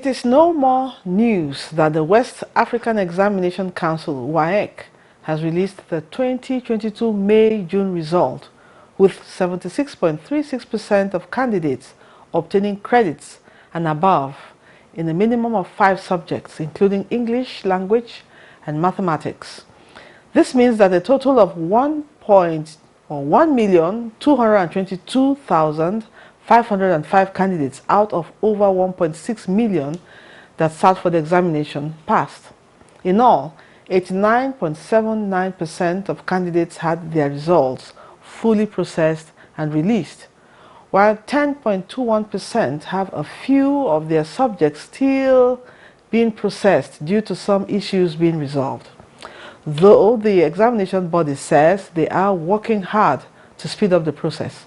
It is no more news that the West African Examination Council, Waec, has released the 2022 May-June result, with 76.36% of candidates obtaining credits and above in a minimum of 5 subjects, including English language and mathematics. This means that a total of 1,222,505 candidates out of over 1.6 million that sat for the examination passed. In all, 89.79% of candidates had their results fully processed and released, while 10.21% have a few of their subjects still being processed due to some issues being resolved. Though the examination body says they are working hard to speed up the process.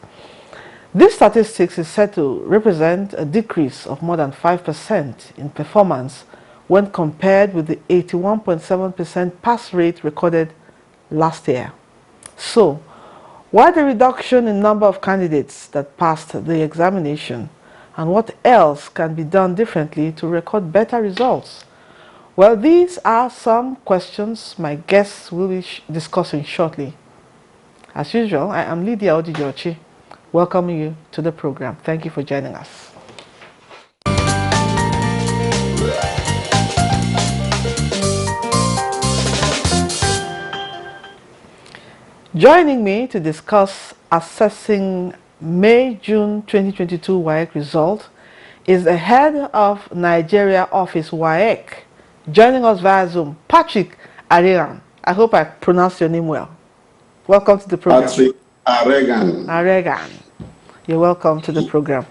This statistics is said to represent a decrease of more than 5% in performance when compared with the 81.7% pass rate recorded last year. So, why the reduction in number of candidates that passed the examination, and what else can be done differently to record better results? Well, these are some questions my guests will be discussing shortly. As usual, I am Lydia Odijochi, welcoming you to the program. Thank you for joining us. Joining me to discuss assessing May-June 2022 Waec result is the head of Nigeria office Waec, joining us via Zoom, Patrick Aregan. I hope I pronounced your name well. Welcome to the program. Patrick Aregan. Aregan. You're welcome to the program.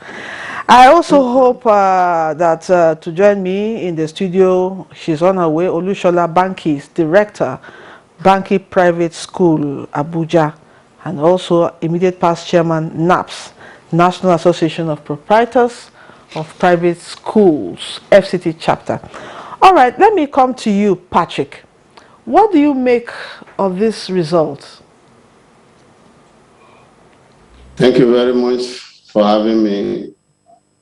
I also hope that to join me in the studio, she's on her way, Olushola Banki's director, Banki Private School, Abuja, and also immediate past chairman, NAPS, National Association of Proprietors of Private Schools, FCT chapter. All right, let me come to you, Patrick. What do you make of this result? Thank you very much for having me.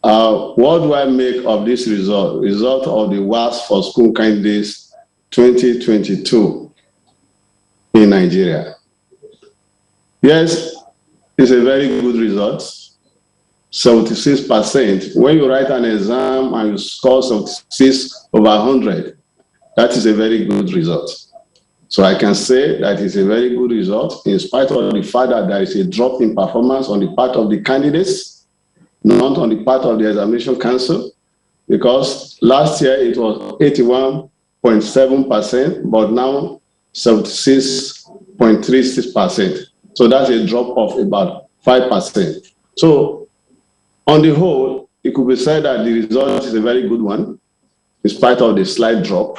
What do I make of this result? Result of the WAS for School Candidates 2022 in Nigeria. Yes, it's a very good result. 76%. When you write an exam and you score 76 over 100, that is a very good result. So I can say that it's a very good result in spite of the fact that there is a drop in performance on the part of the candidates, not on the part of the examination council, because last year it was 81.7%, but now 76.36%. So that's a drop of about 5%. So on the whole, it could be said that the result is a very good one, in spite of the slight drop.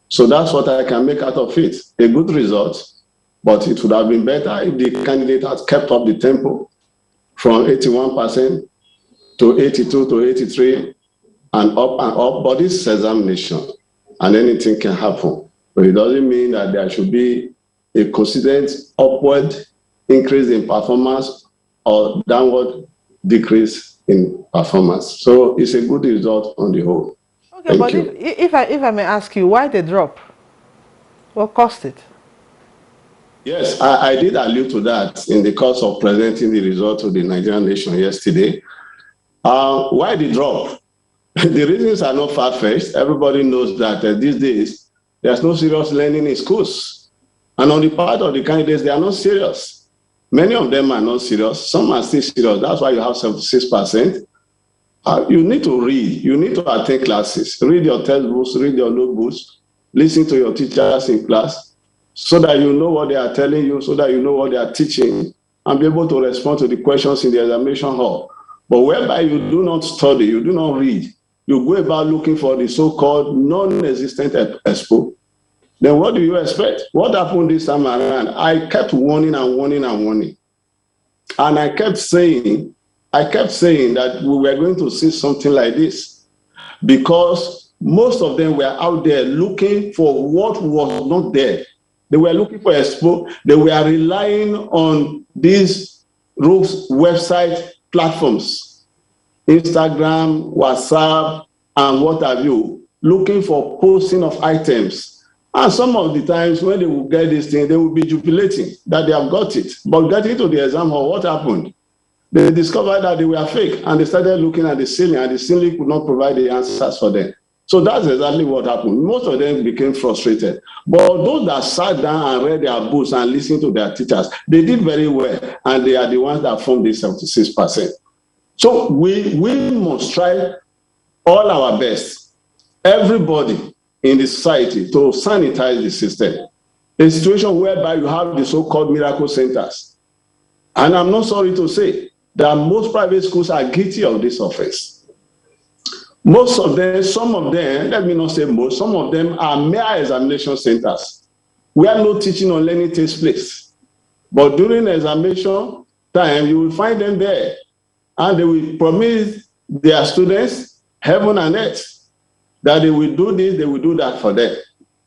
So that's what I can make out of it. A good result, but it would have been better if the candidate had kept up the tempo from 81% to 82 to 83 and up and up. But this is examination, and anything can happen. But it doesn't mean that there should be a consistent upward increase in performance or downward decrease in performance. So it's a good result on the whole. Okay, but if I may ask you, why the drop? What caused it? Yes, I did allude to that in the course of presenting the result to the Nigerian nation yesterday. Why the drop? The reasons are not far-fetched. Everybody knows that these days, there's no serious learning in schools. And on the part of the candidates, they are not serious. Many of them are not serious. Some are still serious. That's why you have 76%. You need to read. You need to attend classes. Read your textbooks, read your notebooks, listen to your teachers in class so that you know what they are telling you, so that you know what they are teaching, and be able to respond to the questions in the examination hall. But whereby you do not study, you do not read, you go about looking for the so-called non-existent expo, then what do you expect? What happened this time around? I kept warning and warning and warning. And I kept saying that we were going to see something like this because most of them were out there looking for what was not there. They were looking for expo. They were relying on these website platforms, Instagram, WhatsApp, and what have you, looking for posting of items. And some of the times when they will get this thing, they will be jubilating that they have got it. But getting to the exam hall, what happened? They discovered that they were fake, and they started looking at the ceiling, and the ceiling could not provide the answers for them. So that's exactly what happened. Most of them became frustrated. But those that sat down and read their books and listened to their teachers, they did very well, and they are the ones that formed the 76%. So we must try all our best, everybody in the society, to sanitize the system. A situation whereby you have the so-called miracle centers. And I'm not sorry to say that most private schools are guilty of this offense. Most of them, some of them, let me not say most, some of them are mere examination centers where no teaching or learning takes place. But during examination time, you will find them there, and they will promise their students heaven and earth, that they will do this, they will do that for them.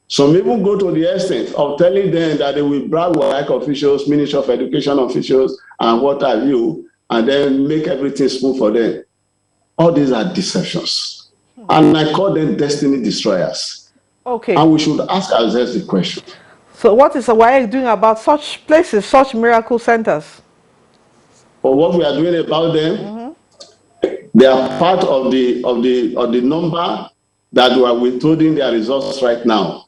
Some even go to the extent of telling them that they will bribe Waec officials, Ministry of Education officials, and what have you, and then make everything smooth for them. All these are deceptions. And I call them destiny destroyers. Okay. And we should ask ourselves the question. So what is Waec doing about such places, such miracle centers? For what we are doing about them, they are part of the number that we are withholding their results right now.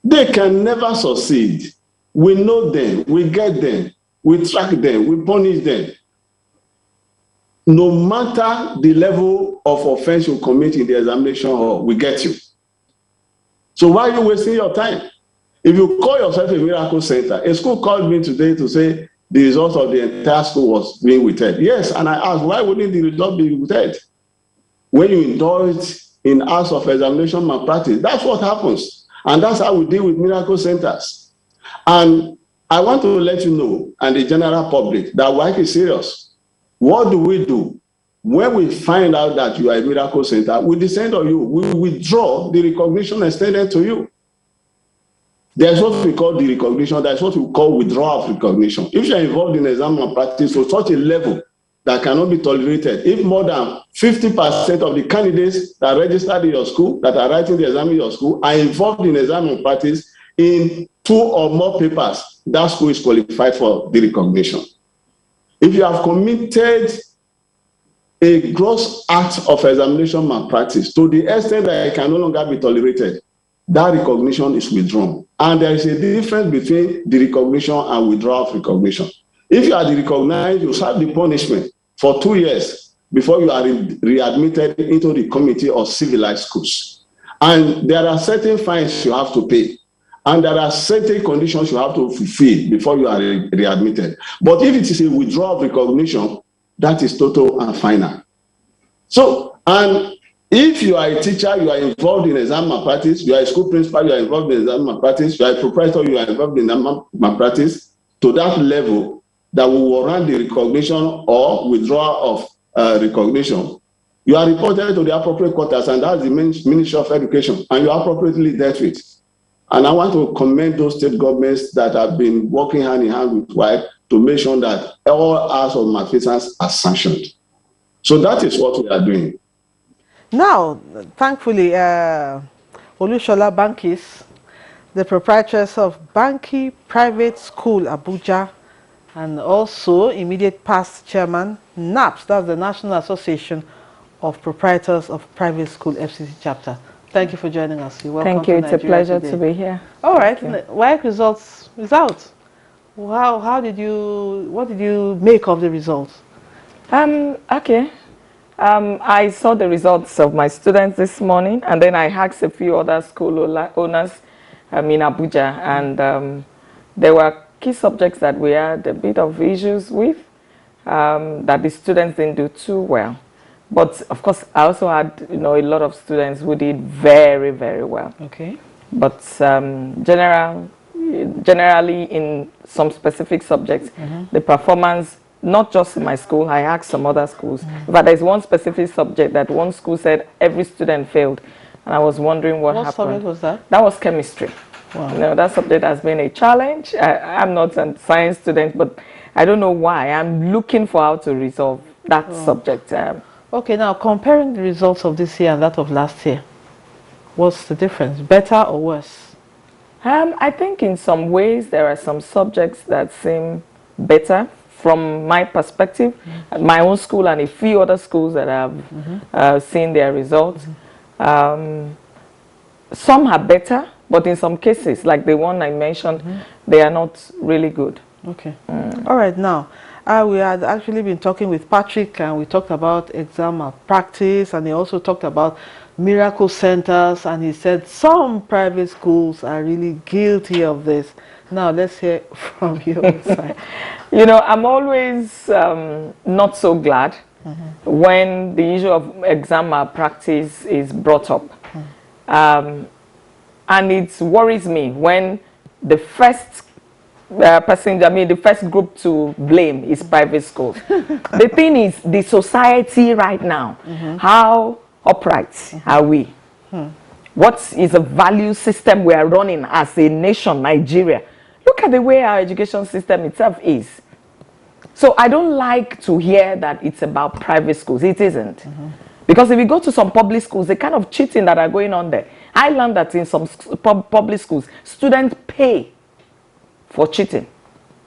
They can never succeed. We know them, we get them, we track them, we punish them. No matter the level of offense you commit in the examination hall, we get you. So why are you wasting your time? If you call yourself a miracle center, a school called me today to say the result of the entire school was being withheld. Yes, and I asked, why wouldn't the result be withheld? When you indulge in acts of examination malpractice, that's what happens. And that's how we deal with miracle centers. And I want to let you know, and the general public, that Waec is serious. What do we do? When we find out that you are a miracle center, we descend on you. We withdraw the recognition extended to you. There's what we call the recognition. There's what we call withdrawal of recognition. If you are involved in exam malpractice to such a level that cannot be tolerated, if more than 50% of the candidates that registered in your school, that are writing the exam in your school, are involved in exam malpractice in 2 or more papers, that school is qualified for the recognition. If you have committed a gross act of examination malpractice to the extent that it can no longer be tolerated, that recognition is withdrawn. And there is a difference between the recognition and withdrawal of recognition. If you are recognized, you serve the punishment for 2 years before you are readmitted into the committee of civilized schools. And there are certain fines you have to pay. And there are certain conditions you have to fulfill before you are readmitted. But if it is a withdrawal of recognition, that is total and final. So, and if you are a teacher, you are involved in exam malpractice, you are a school principal, you are involved in exam malpractice, you are a proprietor, you are involved in exam malpractice, to that level that will warrant the recognition or withdrawal of recognition, you are reported to the appropriate quarters, and that's the Ministry of Education, and you are appropriately dealt with. And I want to commend those state governments that have been working hand in hand with Waec to make sure that all acts of malfeasance are sanctioned. So that is what we are doing. Now, thankfully, Olushola Bankis, the proprietress of Banki Private School, Abuja, and also immediate past chairman, NAPS, that's the National Association of Proprietors of Private School, FCC chapter. Thank you for joining us. You're welcome. Thank you. It's a pleasure today. to be here. All right. Waec results is out. What did you make of the results? Okay. I saw the results of my students this morning, and then I asked a few other school owners in Abuja, and there were key subjects that we had a bit of issues with, that the students didn't do too well. But of course, I also had a lot of students who did very, very well. Okay. But generally in some specific subjects, the performance, not just in my school, I asked some other schools, but there's one specific subject that one school said every student failed, and I was wondering what happened. What subject was that? That was chemistry. Wow. That subject has been a challenge. I'm not a science student, but I don't know why. I'm looking for how to resolve that subject. Okay, now comparing the results of this year and that of last year, what's the difference? Better or worse? I think in some ways there are some subjects that seem better from my perspective, at my own school and a few other schools that have seen their results. Some are better, but in some cases, like the one I mentioned, they are not really good. Okay. All right, now, we had actually been talking with Patrick and we talked about exam malpractice and he also talked about miracle centers and he said some private schools are really guilty of this. Now, let's hear from your side. You know, I'm always not so glad when the issue of exam malpractice is brought up. And it worries me when the first the first group to blame is private schools. The thing is, the society right now, how upright are we? What is the value system we are running as a nation, Nigeria? Look at the way our education system itself is. So I don't like to hear that it's about private schools. It isn't. Because if you go to some public schools, the kind of cheating that are going on there, I learned that in some public schools, students pay for cheating.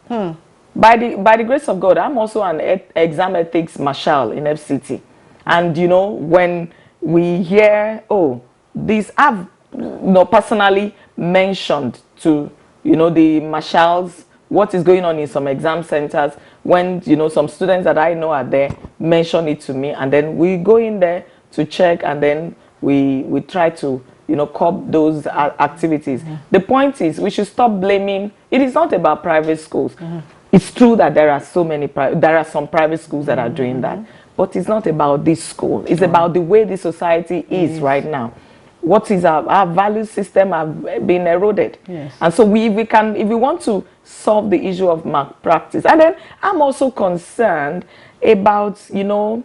By the grace of God, I'm also an exam ethics marshal in FCT. And you know, when we hear, oh, these I've personally mentioned to the marshals what is going on in some exam centers, when some students that I know are there mention it to me, and then we go in there to check, and then we try to curb those activities. The point is, we should stop blaming. It is not about private schools. It's true that there are some private schools that are doing that, but it's not about this school. It's about the way the society is right now. What is our value system have been eroded. Yes. And so if we want to solve the issue of malpractice, and then I'm also concerned about the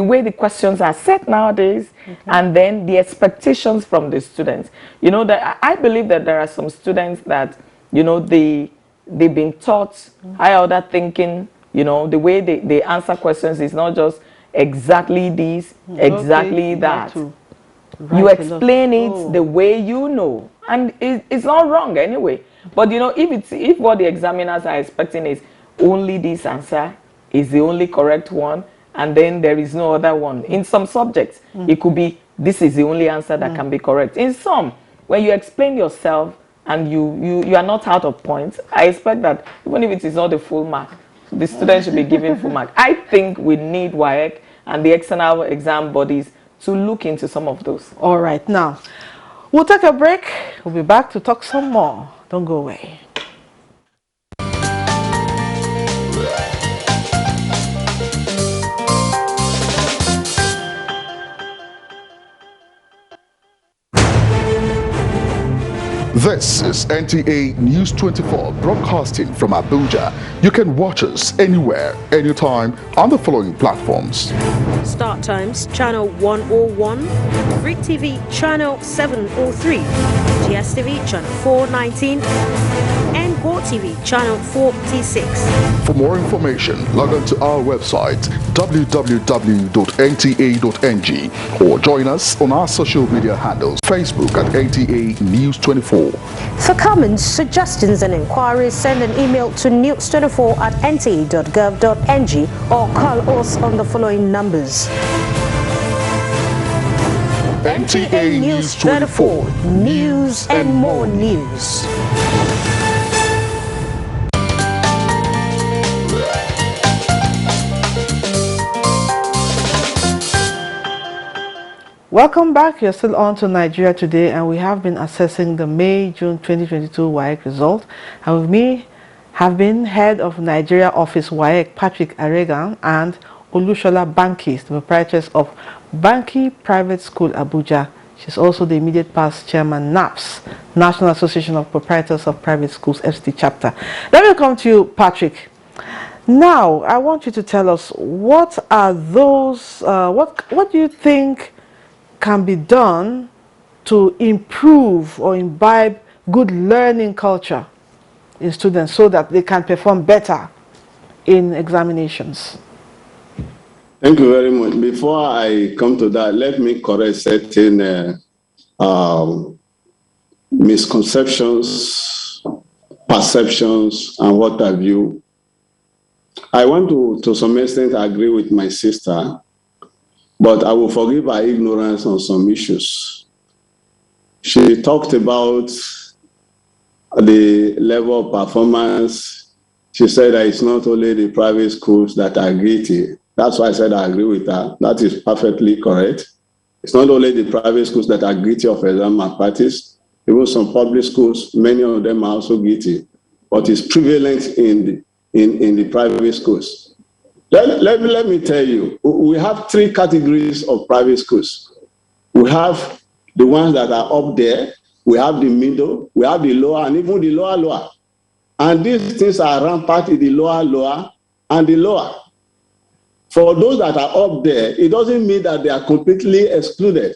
way the questions are set nowadays, and then the expectations from the students. That I believe that there are some students that they've been taught higher order thinking. The way they answer questions is not just exactly this, exactly that. You explain it the way you know, and it's not wrong anyway. But if what the examiners are expecting is only this answer is the only correct one, and then there is no other one. In some subjects, it could be this is the only answer that can be correct. In some, when you explain yourself and you are not out of points, I expect that even if it is not the full mark, the student should be given full mark. I think we need Waec and the external exam bodies to look into some of those. All right, now, we'll take a break. We'll be back to talk some more. Don't go away. This is NTA News 24 broadcasting from Abuja. You can watch us anywhere, anytime on the following platforms. Start Times Channel 101, Free TV Channel 703, GSTV Channel 419, and Go TV Channel 46. For more information, log on to our website www.nta.ng or join us on our social media handles, Facebook at NTA News 24. For comments, suggestions and inquiries, send an email to news24@nta.gov.ng or call us on the following numbers. NTA News 24, news and more news. Welcome back. You're still on to Nigeria Today, and we have been assessing the May-June 2022 Waec result. And with me have been head of Nigeria office Waec, Patrick Aregan, and Olushola Bankis, the proprietress of Banki Private School, Abuja. She's also the immediate past chairman, NAPS, National Association of Proprietors of Private Schools, FCT chapter. Let me come to you, Patrick. Now, I want you to tell us what are those, what do you think can be done to improve or imbibe good learning culture in students so that they can perform better in examinations? Thank you very much. Before I come to that, let me correct certain misconceptions, perceptions, and what have you. I want to some extent, agree with my sister, but I will forgive her ignorance on some issues. She talked about the level of performance. She said that it's not only the private schools that are gritty. That's why I said I agree with her. That is perfectly correct. It's not only the private schools that are guilty of exam malpractice. Even some public schools, many of them are also guilty, but it's prevalent in the private schools. Let me tell you, we have three categories of private schools. We have the ones that are up there, we have the middle, we have the lower, and even the lower. And these things are rampant in the lower, and the lower. For those that are up there, it doesn't mean that they are completely excluded.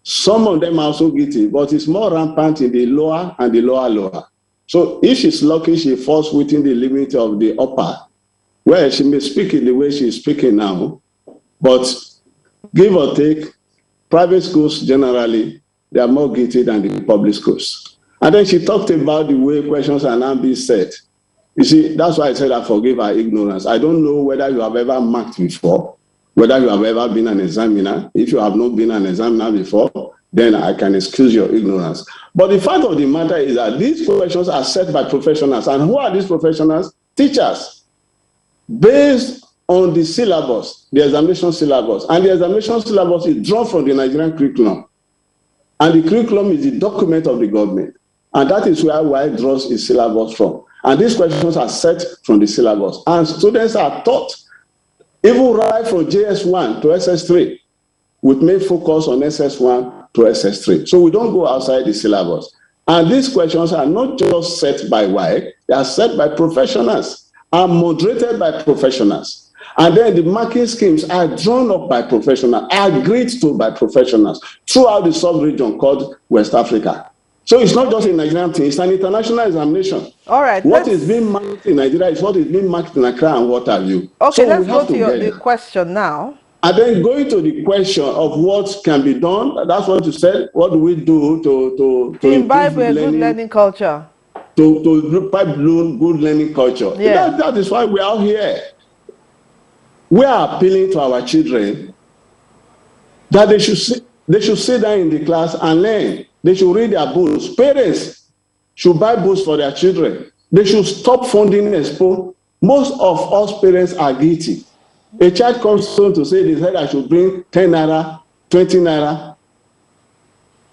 Some of them are also guilty, but it's more rampant in the lower and the lower. So if she's lucky, she falls within the limit of the upper, where she may speak in the way she's speaking now, but give or take, private schools generally, they are more guilty than the public schools. And then she talked about the way questions are now being set. You see, that's why I said I forgive her ignorance. I don't know whether you have ever marked before, whether you have ever been an examiner. If you have not been an examiner before, then I can excuse your ignorance. But the fact of the matter is that these questions are set by professionals. And who are these professionals? Teachers. Based on the syllabus, the examination syllabus. And the examination syllabus is drawn from the Nigerian curriculum. And the curriculum is the document of the government. And that is where Waec draws its syllabus from. And these questions are set from the syllabus. And students are taught, even right from JS1 to SS3, with main focus on SS1 to SS3. So we don't go outside the syllabus. And these questions are not just set by Waec, they are set by professionals, are moderated by professionals. And then the marking schemes are drawn up by professionals, are agreed to by professionals throughout the sub-region called West Africa. So it's not just a Nigerian thing, it's an international examination. All right. What is being marked in Nigeria is what is being marked in Accra and what have you. Okay, so let's go to the question now. And then going to the question of what can be done, that's what you said, what do we do to imbibe a good learning culture? To imbibe good learning culture. Yeah. That is why we are here. We are appealing to our children that they should sit down in the class and learn. They should read their books. Parents should buy books for their children. They should stop funding Expo. Most of us parents are guilty. A child comes home to say they said I should bring 10 naira, 20 naira,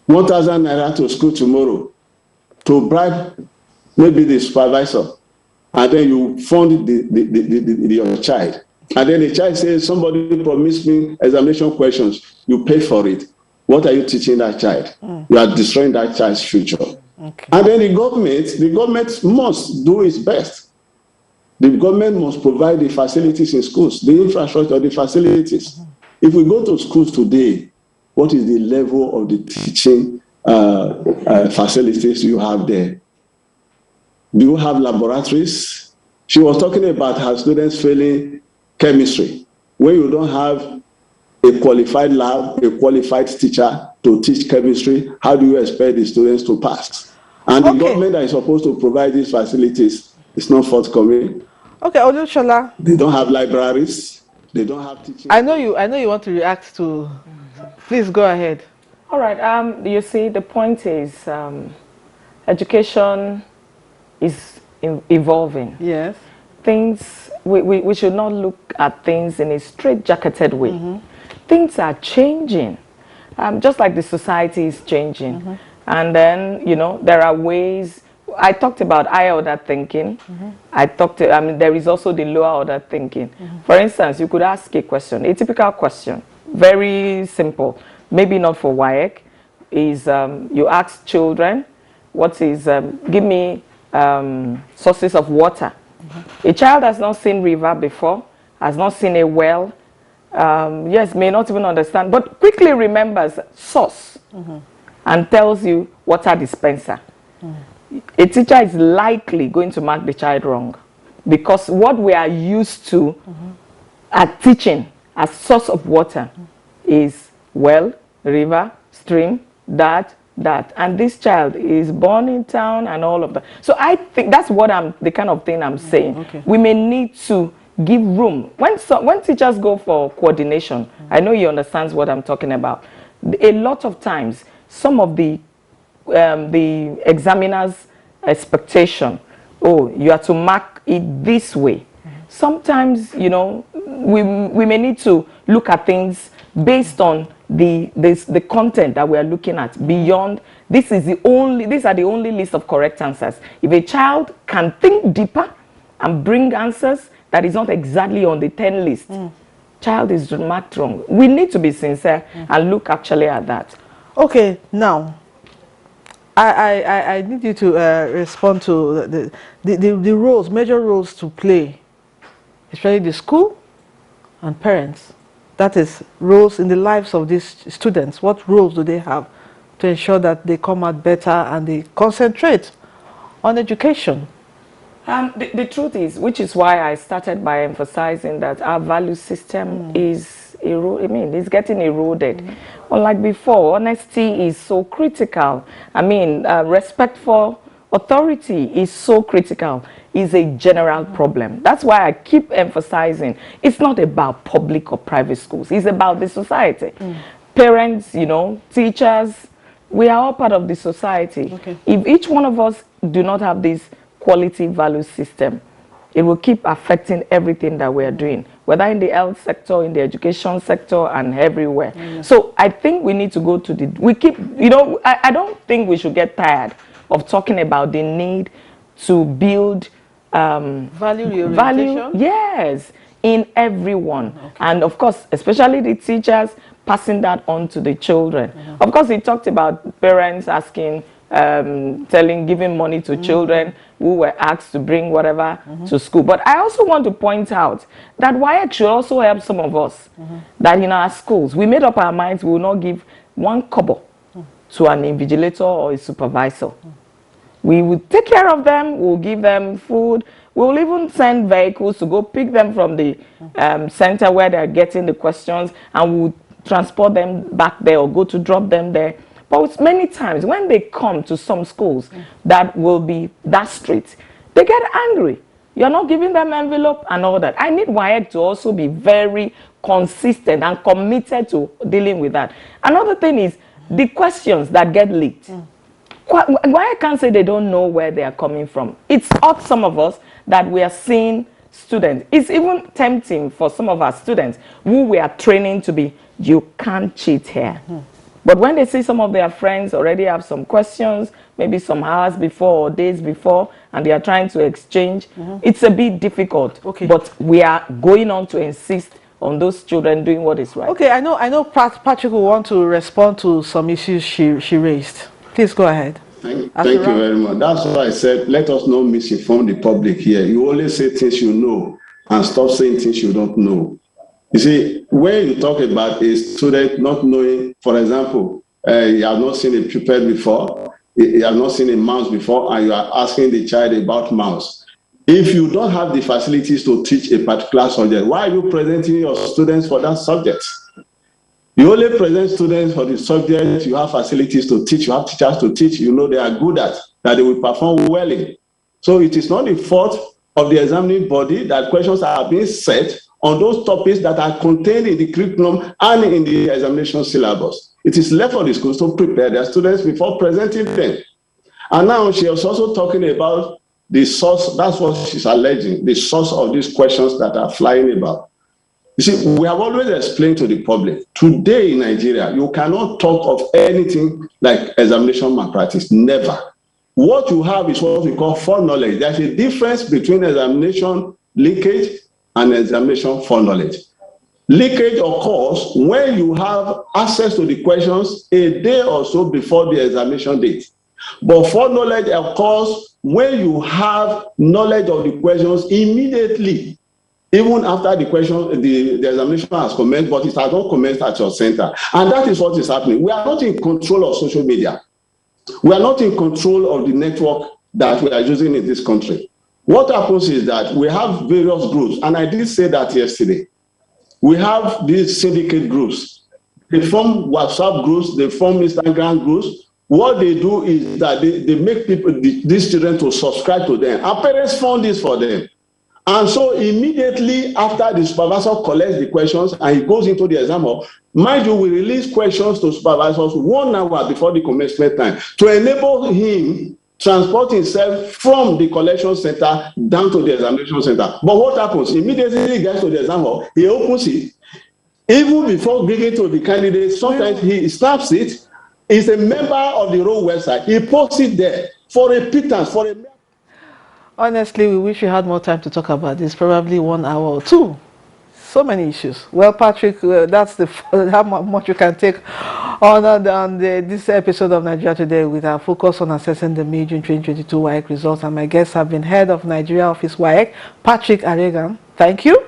1,000 naira to school tomorrow to bribe maybe the supervisor. And then you fund your child. And then the child says, somebody promised me examination questions. You pay for it. What are you teaching that child? You are destroying that child's future. Okay. And then the government must do its best. The government must provide the facilities in schools, the infrastructure, the facilities. If we go to schools today, what is the level of the teaching facilities you have there? Do you have laboratories? She was talking about her students failing chemistry. When you don't have a qualified lab, a qualified teacher to teach chemistry, how do you expect the students to pass? And the government that is supposed to provide these facilities is not forthcoming. Okay, Olushola. They don't have libraries. They don't have teaching. I know you want to react to. Please go ahead. All right. You see, the point is, education is evolving. Yes. We should not look at things in a straight-jacketed way. Things are changing, just like the society is changing. And then, there are ways. I talked about higher order thinking. There is also the lower order thinking. For instance, you could ask a question, a typical question, very simple, maybe not for Waec, is you ask children, give me sources of water. A child has not seen river before, has not seen a well, yes, may not even understand, but quickly remembers source and tells you water dispenser. A teacher is likely going to mark the child wrong because what we are used to at teaching as source of water is well, river, stream, that, and this child is born in town and all of that. So I think that's what the kind of thing I'm saying. Okay. We may need to give room. When teachers go for coordination, I know he understands what I'm talking about. A lot of times, some of the examiner's expectation, oh, you are to mark it this way. Sometimes, you know, we may need to look at things based on the content that we are looking at. Beyond, these are the only list of correct answers. If a child can think deeper and bring answers that is not exactly on the 10 list, child is marked wrong. We need to be sincere and look actually at that. Okay, now I need you to respond to the roles, major roles to play, especially the school and parents. That is, roles in the lives of these students. What roles do they have to ensure that they come out better and they concentrate on education? The truth is, which is why I started by emphasizing that our value system is it's getting eroded. Unlike before, honesty is so critical. I mean, respect for authority is so critical. Is a general problem. That's why I keep emphasizing it's not about public or private schools. It's about the society. Parents, you know, teachers, we are all part of the society. Okay. If each one of us do not have this quality value system, it will keep affecting everything that we are doing, whether in the health sector, in the education sector, and everywhere. So I think we need to go to I don't think we should get tired of talking about the need to build value, yes, in everyone. And of course, especially the teachers, passing that on to the children. Of course, he talked about parents asking, giving money to children who were asked to bring whatever to school. But I also want to point out that Waec should also help some of us, that in our schools, we made up our minds we will not give 1 kobo to an invigilator or a supervisor. We will take care of them, we'll give them food, we'll even send vehicles to go pick them from the center where they're getting the questions, and we'll transport them back there or go to drop them there. But many times when they come to some schools that will be that strict, they get angry. You're not giving them envelope and all that. I need Waec to also be very consistent and committed to dealing with that. Another thing is the questions that get leaked. Why I can't say they don't know where they are coming from. It's odd, some of us, that we are seeing students. It's even tempting for some of our students who we are training to be, you can't cheat here. But when they see some of their friends already have some questions, maybe some hours before or days before, and they are trying to exchange, it's a bit difficult. Okay. But we are going on to insist on those children doing what is right. Okay, I know Patrick will want to respond to some issues she raised. Please go ahead. Thank you very much. That's why I said, let us not misinform the public here. You only say things you know and stop saying things you don't know. You see, when you talk about a student not knowing, for example, you have not seen a pupil before, you have not seen a mouse before, and you are asking the child about mouse. If you don't have the facilities to teach a particular subject, why are you presenting your students for that subject? You only present students for the subject you have facilities to teach, you have teachers to teach, you know they are good at, that they will perform well in. So it is not the fault of the examining body that questions are being set on those topics that are contained in the curriculum and in the examination syllabus. It is left for the schools to prepare their students before presenting them. And now she was also talking about the source, that's what she's alleging, the source of these questions that are flying about. You see, we have always explained to the public, today in Nigeria, you cannot talk of anything like examination malpractice, never. What you have is what we call foreknowledge. There's a difference between examination leakage and examination foreknowledge. Leakage occurs when you have access to the questions a day or so before the examination date. But foreknowledge occurs when you have knowledge of the questions immediately, even after the question, the examination has commenced, but it has not commenced at your center. And that is what is happening. We are not in control of social media. We are not in control of the network that we are using in this country. What happens is that we have various groups, and I did say that yesterday. We have these syndicate groups. They form WhatsApp groups, they form Instagram groups. What they do is that they make people, these children, to subscribe to them. Our parents fund this for them. And so immediately after the supervisor collects the questions and he goes into the exam hall, mind you, we release questions to supervisors 1 hour before the commencement time to enable him transport himself from the collection center down to the examination center. But what happens? Immediately he gets to the exam hall, he opens it. Even before giving to the candidate, sometimes he snaps it. He's a member of the role website. He posts it there for a pittance, for a... Honestly, we wish we had more time to talk about this, probably 1 hour or two. So many issues. Well, Patrick, that's how much you can take on this episode of Nigeria Today, with our focus on assessing the May June 2022 Waec results. And my guests have been head of Nigeria Office Waec, Patrick Aregan. Thank you.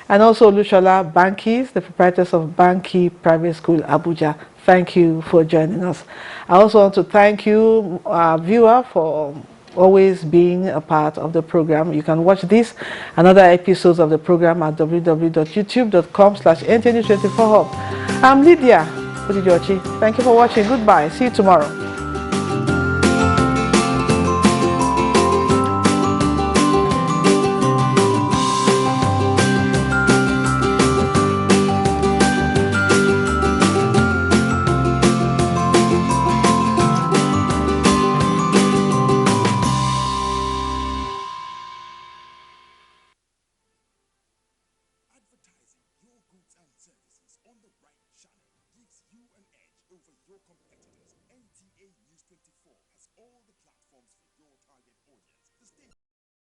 And also Lushola Bankis, the proprietors of Banki Private School, Abuja. Thank you for joining us. I also want to thank you, our viewer, for always being a part of the program. You can watch this and other episodes of the program at www.youtube.com/ntnews24hub. I'm Lydia Odijochi. Thank you for watching. Goodbye. See you tomorrow. Gives you an edge over your competitors. NTA News 24 has